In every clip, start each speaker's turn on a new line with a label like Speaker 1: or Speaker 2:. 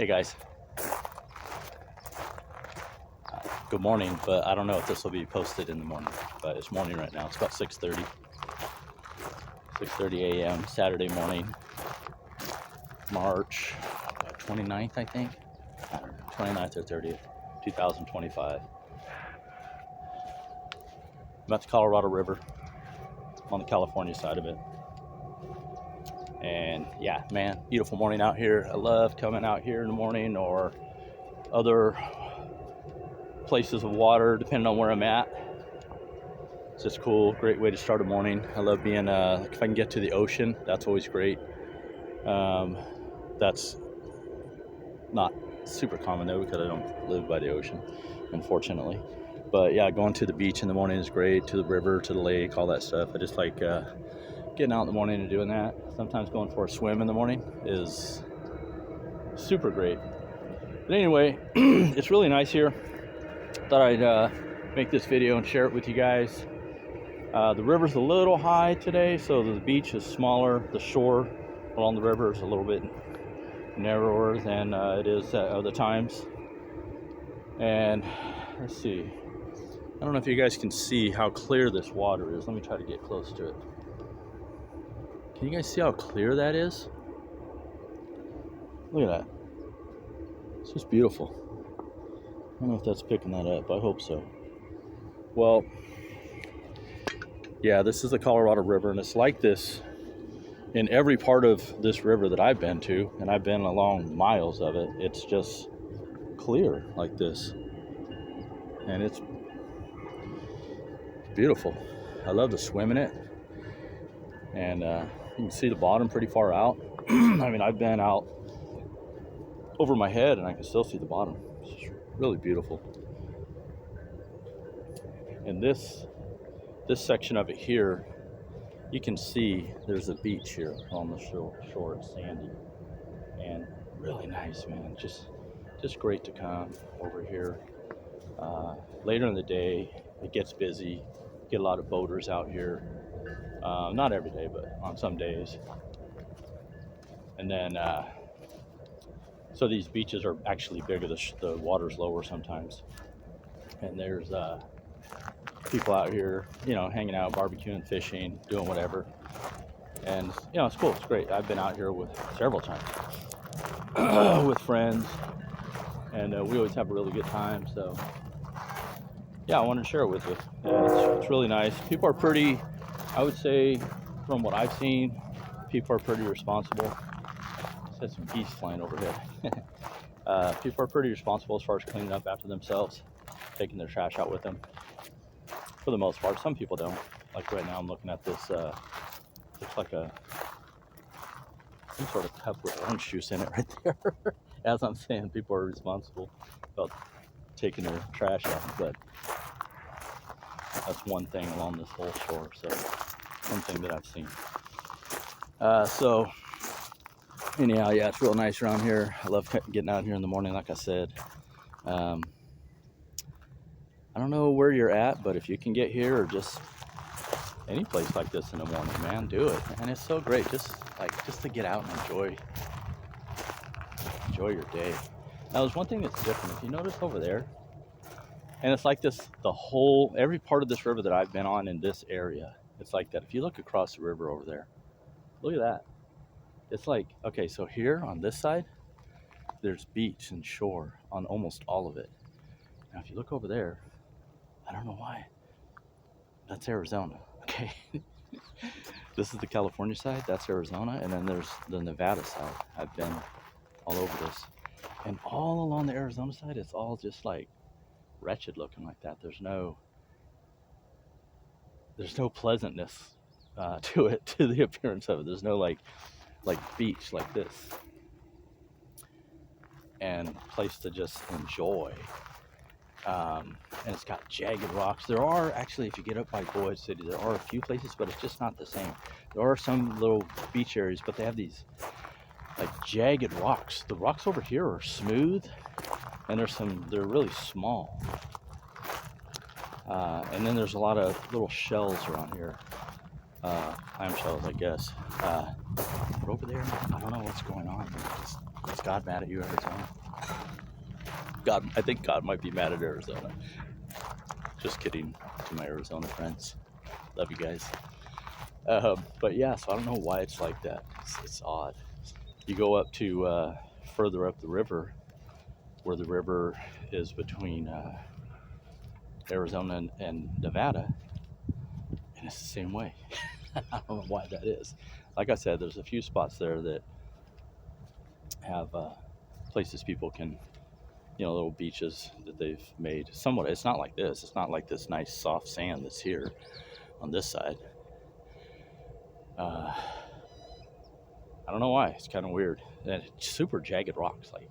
Speaker 1: Hey guys, good morning, but I don't know if this will be posted in the morning, but it's morning right now. It's about 6:30 a.m. Saturday morning, March 29th, I think. I don't know, 29th or 30th, 2025. I'm at the Colorado River on the California side of it. And yeah, man, beautiful morning out here. I love coming out here in the morning or other places of water, depending on where I'm at. It's just cool, great way to start a morning. I love being, if I can get to the ocean, that's always great. That's not super common though, because I don't live by the ocean, unfortunately. But yeah, going to the beach in the morning is great, to the river, to the lake, all that stuff. I just like getting out in the morning and doing that. Sometimes going for a swim in the morning is super great. But anyway, it's really nice here. Thought I'd make this video and share it with you guys. The river's a little high today, so the beach is smaller. The shore along the river is a little bit narrower than it is at other times. And let's see, I don't know if you guys can see how clear this water is. Let me try to get close to it. Can you guys see how clear that is? Look at that. It's just beautiful. I don't know if that's picking that up. I hope so. Well, yeah, this is the Colorado River, and it's like this in every part of this river that I've been to, and I've been along miles of it. It's just clear like this, and it's beautiful. I love to swim in it, and you can see the bottom pretty far out. I mean, I've been out over my head, and I can still see the bottom. It's really beautiful. And this section of it here, you can see there's a beach here on the shore. It's sandy and really nice, man. Just great to come over here. Later in the day, it gets busy. Get a lot of boaters out here. Not every day, but on some days. And then, so these beaches are actually bigger. The water's lower sometimes. And there's people out here, you know, hanging out, barbecuing, fishing, doing whatever. And, you know, it's cool. It's great. I've been out here with several times with friends. And we always have a really good time. So, yeah, I wanted to share it with you. And it's really nice. People are pretty, I would say, from what I've seen, people are pretty responsible. There's some geese flying overhead. People are pretty responsible as far as cleaning up after themselves, taking their trash out with them. For the most part, some people don't. Like right now, I'm looking at this. Looks like some sort of cup with orange juice in it right there. As I'm saying, people are responsible about taking their trash out, but that's one thing along this whole shore. So, one thing that I've seen. So, anyhow, yeah, it's real nice around here. I love getting out here in the morning, like I said. I don't know where you're at, but if you can get here or just any place like this in the morning, man, do it. And it's so great, just to get out and enjoy your day. Now, there's one thing that's different. If you notice over there, and it's like this, every part of this river that I've been on in this area, it's like that. If you look across the river over there, look at that. It's like, okay, so here on this side, there's beach and shore on almost all of it. Now, if you look over there, I don't know why, that's Arizona, okay? This is the California side, that's Arizona, and then there's the Nevada side. I've been all over this. And all along the Arizona side, it's all just like wretched looking like that. There's no pleasantness to it, to the appearance of it. There's no like beach like this and place to just enjoy. And it's got jagged rocks. There are actually, if you get up by Boyd City, there are a few places, but it's just not the same. There are some little beach areas, but they have these like jagged rocks. The rocks over here are smooth, and they're really small. And then there's a lot of little shells around here. Clam shells, I guess. But over there, I don't know what's going on. Is God mad at you, Arizona? God, I think God might be mad at Arizona. Just kidding to my Arizona friends. Love you guys. But yeah, so I don't know why it's like that. It's odd. You go up to further up the river, where the river is between Arizona and Nevada, and it's the same way. I don't know why that is. Like I said, there's a few spots there that have places people can, little beaches that they've made. Somewhat, it's not like this. It's not like this nice soft sand that's here on this side. Uh, I don't know why. It's kind of weird. And it's super jagged rocks, like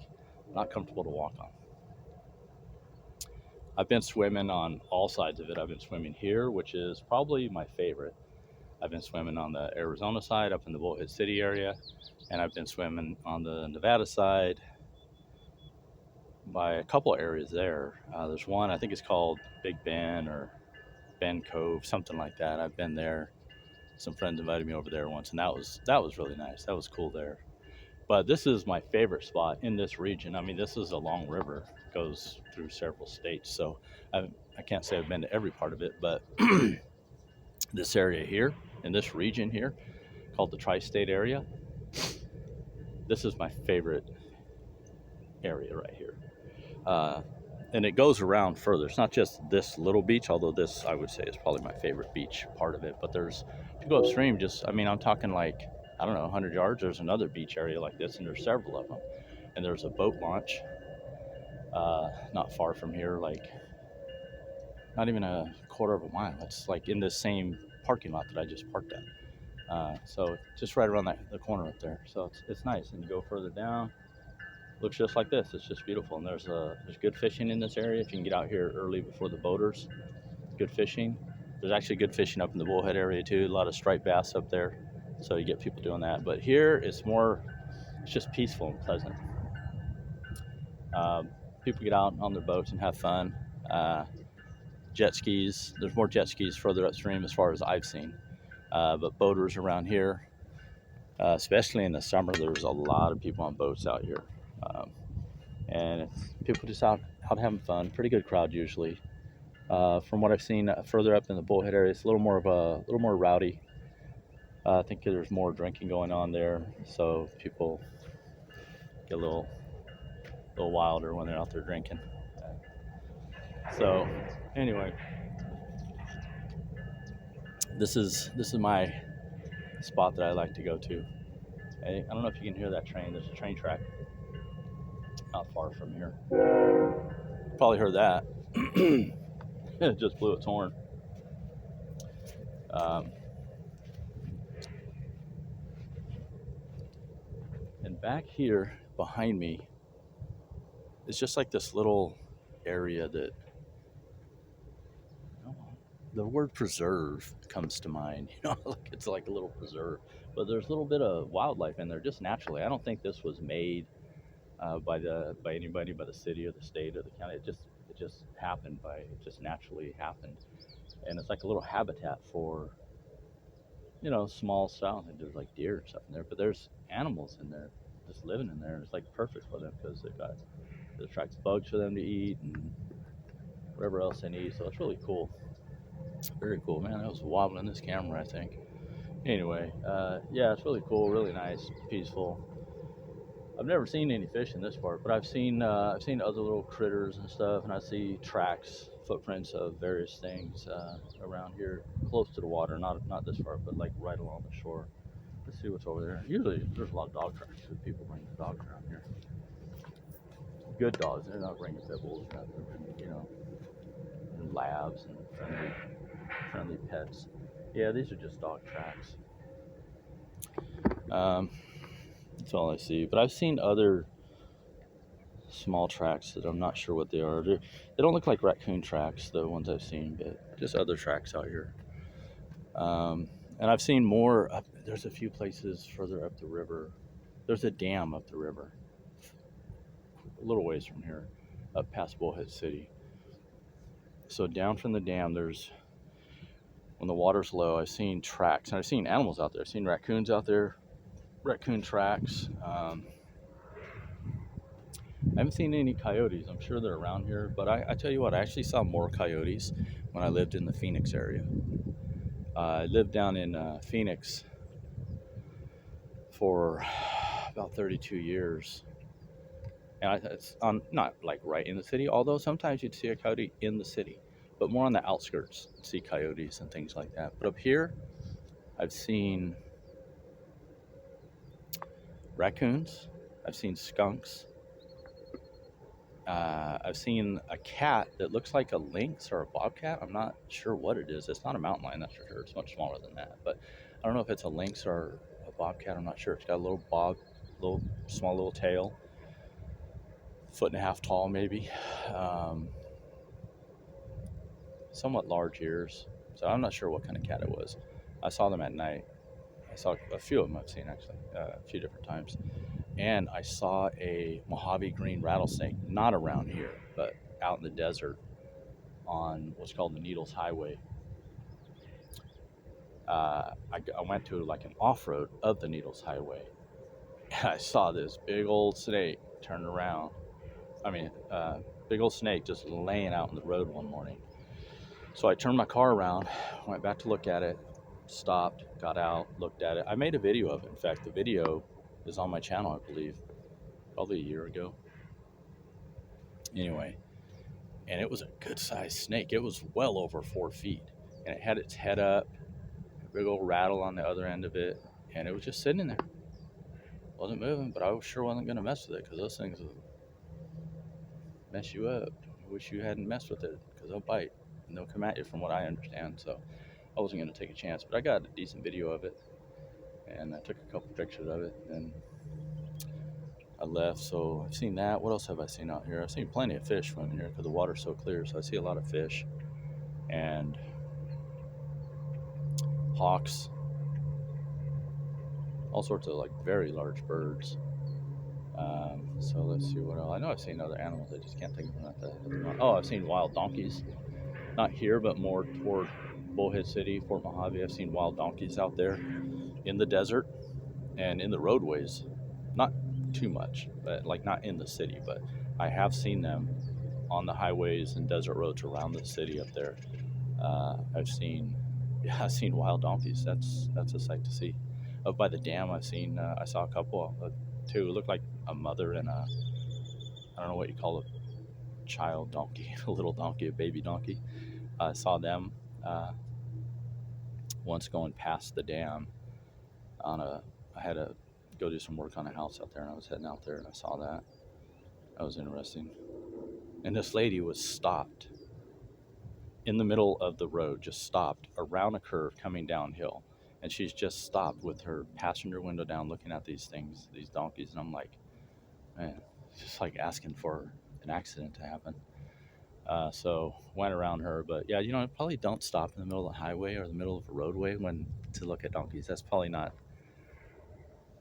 Speaker 1: not comfortable to walk on. I've been swimming on all sides of it. I've been swimming here, which is probably my favorite. I've been swimming on the Arizona side up in the Bullhead City area, and I've been swimming on the Nevada side by a couple areas there. There's one, I think it's called Big Bend or Bend Cove, something like that. I've been there. Some friends invited me over there once, and that was really nice. That was cool there. But this is my favorite spot in this region. I mean, this is a long river, goes through several states, so I can't say I've been to every part of it, but this area here, in this region here, called the Tri-State area, this is my favorite area right here. And it goes around further. It's not just this little beach, although this I would say is probably my favorite beach part of it. But there's, if you go upstream, I'm talking like, I don't know, 100 yards, there's another beach area like this, and there's several of them. And there's a boat launch not far from here, like not even a quarter of a mile. It's like in this same parking lot that I just parked at. So just right around the corner up there. So it's nice. And you go further down, looks just like this. It's just beautiful. And there's good fishing in this area. If you can get out here early before the boaters, good fishing. There's actually good fishing up in the Bullhead area too. A lot of striped bass up there. So you get people doing that. But here it's just peaceful and pleasant. Um, People get out on their boats and have fun. Jet skis. There's more jet skis further upstream as far as I've seen. But boaters around here, especially in the summer, there's a lot of people on boats out here. And it's people just out having fun. Pretty good crowd usually. From what I've seen further up in the Bullhead area, it's a little more rowdy. I think there's more drinking going on there, so people get a little wilder when they're out there drinking. So anyway, this is my spot that I like to go to. I don't know if you can hear that train. There's a train track not far from here. Probably heard that. It just blew its horn. And back here behind me is just like this little area that, the word preserve comes to mind. Like it's like a little preserve, but there's a little bit of wildlife in there just naturally. I don't think this was made by anybody, by the city or the state or the county. It just happened. It just naturally happened, and it's like a little habitat for small stuff. And there's like deer and stuff in there, but there's animals in there just living in there. And it's like perfect for them because it attracts bugs for them to eat and whatever else they need. So it's really cool. Very cool, man. That was wobbling this camera, I think. Anyway, yeah, it's really cool, really nice, peaceful. I've never seen any fish in this part, but I've seen other little critters and stuff, and I see tracks, footprints of various things around here, close to the water. Not this far, but like right along the shore. Let's see what's over there. Usually, there's a lot of dog tracks because people bring their dogs around here. Good dogs. They're not bringing pit bulls. They're bringing, and labs and friendly pets. Yeah, these are just dog tracks. That's all I see. But I've seen other small tracks that I'm not sure what they are. They don't look like raccoon tracks, the ones I've seen, but just other tracks out here. And I've seen more. There's a few places further up the river. There's a dam up the river, a little ways from here, up past Bullhead City. So down from the dam, when the water's low, I've seen tracks, and I've seen animals out there. I've seen raccoons out there, raccoon tracks. I haven't seen any coyotes. I'm sure they're around here, but I tell you what, I actually saw more coyotes when I lived in the Phoenix area. I lived down in Phoenix for about 32 years. And it's on not like right in the city, although sometimes you'd see a coyote in the city, but more on the outskirts, see coyotes and things like that. But up here, I've seen raccoons, I've seen skunks, I've seen a cat that looks like a lynx or a bobcat. I'm not sure what it is. It's not a mountain lion, that's for sure. It's much smaller than that. But I don't know if it's a lynx or a bobcat. I'm not sure. It's got a little little small little tail, foot and a half tall maybe. Um, Somewhat large ears. So I'm not sure what kind of cat it was. I saw them at night. I saw a few of them I've seen actually, a few different times. And I saw a Mojave green rattlesnake, not around here, but out in the desert on what's called the Needles Highway. I went to like an off-road of the Needles Highway, and I saw this big old snake turn around. Big old snake just laying out in the road one morning. So I turned my car around, went back to look at it, stopped, got out, looked at it. I made a video of it. In fact, the video is on my channel, I believe, probably a year ago. Anyway, and it was a good sized snake. It was well over 4 feet, and it had its head up, a big old rattle on the other end of it, and it was just sitting there. Wasn't moving, but I sure wasn't going to mess with it because those things will mess you up. I wish you hadn't messed with it because they'll bite and they'll come at you from what I understand. So I wasn't going to take a chance, but I got a decent video of it, and I took a couple pictures of it, and I left. So I've seen that. What else have I seen out here? I've seen plenty of fish swimming here because the water's so clear. So I see a lot of fish and hawks, all sorts of like very large birds. So let's see what else. I know I've seen other animals. I just can't think of them at the moment. Oh, I've seen wild donkeys. Not here, but more toward Bullhead City, Fort Mojave. I've seen wild donkeys out there in the desert and in the roadways. Not too much, but like not in the city, but I have seen them on the highways and desert roads around the city up there. I've seen wild donkeys. That's a sight to see. Up by the dam, I saw a couple, two. It looked like a mother and I don't know what you call a child donkey, a little donkey, a baby donkey. I saw them once going past the dam I had to go do some work on a house out there, and I was heading out there, and I saw that. That was interesting. And this lady was stopped in the middle of the road, just stopped around a curve coming downhill. And she's just stopped with her passenger window down looking at these things, these donkeys. And I'm like, man, it's just like asking for an accident to happen. So went around her. But yeah, probably don't stop in the middle of the highway or the middle of a roadway to look at donkeys. That's probably not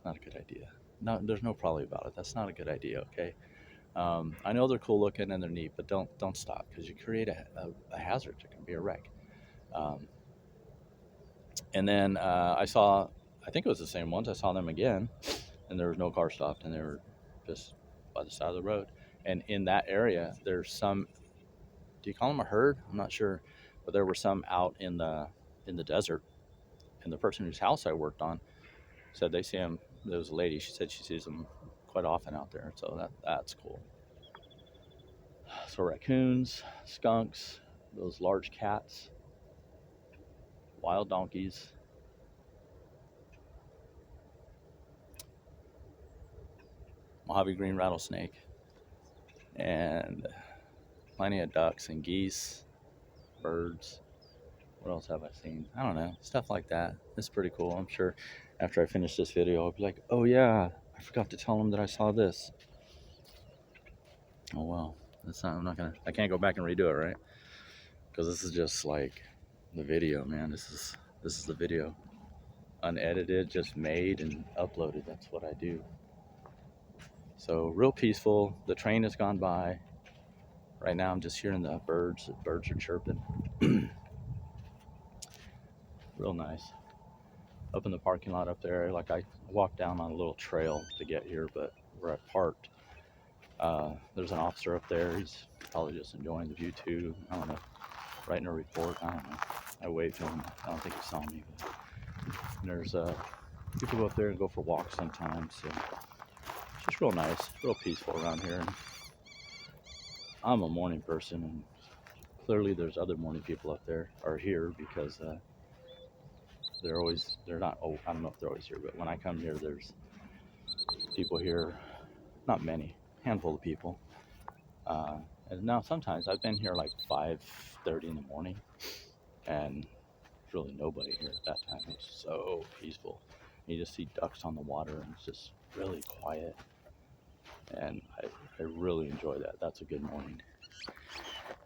Speaker 1: a good idea. No, there's no probably about it. That's not a good idea, okay? I know they're cool looking and they're neat, but don't stop because you create a hazard. It can be a wreck. Um, and then I think it was the same ones. I saw them again, and there was no car stopped, and they were just by the side of the road. And in that area, there's some. Do you call them a herd? I'm not sure, but there were some out in the desert. And the person whose house I worked on said they see them. There was a lady. She said she sees them quite often out there. So that's cool. So raccoons, skunks, those large cats, wild donkeys, Mojave green rattlesnake, and plenty of ducks and geese, birds. What else have I seen? I don't know. Stuff like that. It's pretty cool. I'm sure after I finish this video, I'll be like, oh yeah, I forgot to tell them that I saw this. Oh well. I can't go back and redo it, right? Because this is just like the video, man. This is the video. Unedited, just made and uploaded. That's what I do. So real peaceful. The train has gone by. Right now I'm just hearing the birds. The birds are chirping. Real nice. Up in the parking lot up there, like I walked down on a little trail to get here, but where I parked, There's an officer up there. He's probably just enjoying the view too. I don't know, writing a report. I don't know. I waved to him. I don't think he saw me. But there's people go up there and go for walks sometimes. So it's just real nice, real peaceful around here. And I'm a morning person, and clearly there's other morning people up there or here because they're not. Oh, I don't know if they're always here, but when I come here, there's people here. Not many, handful of people. And now sometimes I've been here like 5:30 in the morning, and there's really nobody here at that time. It's so peaceful. You just see ducks on the water, and it's just really quiet. And I really enjoy that. That's a good morning.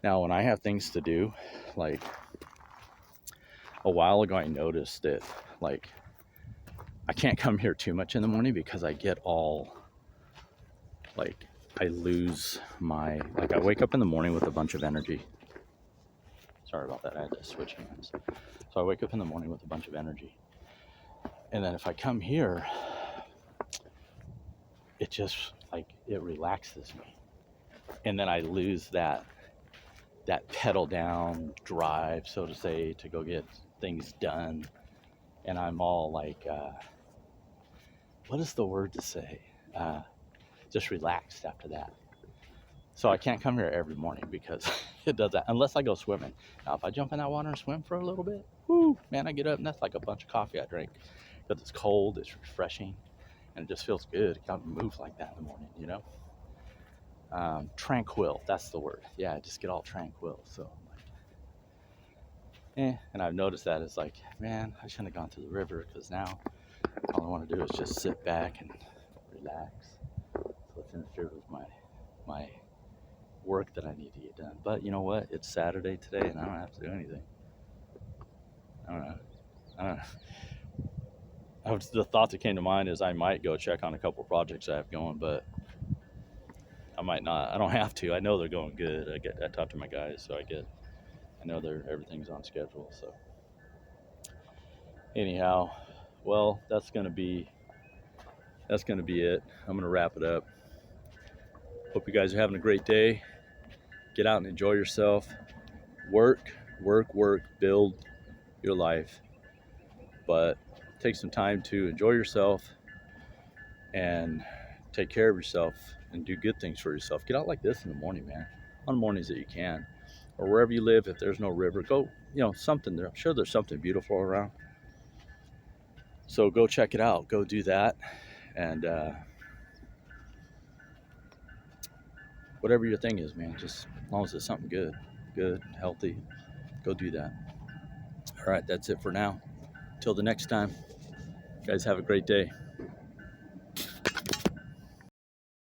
Speaker 1: Now, when I have things to do, like a while ago, I noticed that like I can't come here too much in the morning because I get all like I lose my like I wake up in the morning with a bunch of energy. Sorry about that. I had to switch hands. So I wake up in the morning with a bunch of energy. And then if I come here, it just like it relaxes me. And then I lose that pedal down drive, so to say, to go get things done. And I'm all like what is the word to say? Just relaxed after that. So I can't come here every morning because it does that unless I go swimming. Now, if I jump in that water and swim for a little bit, whoo, man, I get up and that's like a bunch of coffee I drink because it's cold, it's refreshing, and it just feels good. It got to move like that in the morning, you know? Tranquil, that's the word. Yeah, I just get all tranquil. So, and I've noticed that it's like, man, I shouldn't have gone to the river because now all I want to do is just sit back and relax. So it's interfered with my work that I need to get done. But you know what? It's Saturday today, and I don't have to do anything. I don't know. The thought that came to mind is I might go check on a couple of projects I have going, but I might not. I don't have to. I know they're going good. I talked to my guys, so I know everything's on schedule. So anyhow, well, that's gonna be it. I'm gonna wrap it up. Hope you guys are having a great day. Get out and enjoy yourself. Work, build your life. But take some time to enjoy yourself and take care of yourself and do good things for yourself. Get out like this in the morning, man. On mornings that you can. Or wherever you live, if there's no river, go, something there. I'm sure there's something beautiful around. So go check it out. Go do that. And whatever your thing is, man, just as long as it's something good, healthy, go do that. All right, that's it for now. Till the next time, guys, have a great day.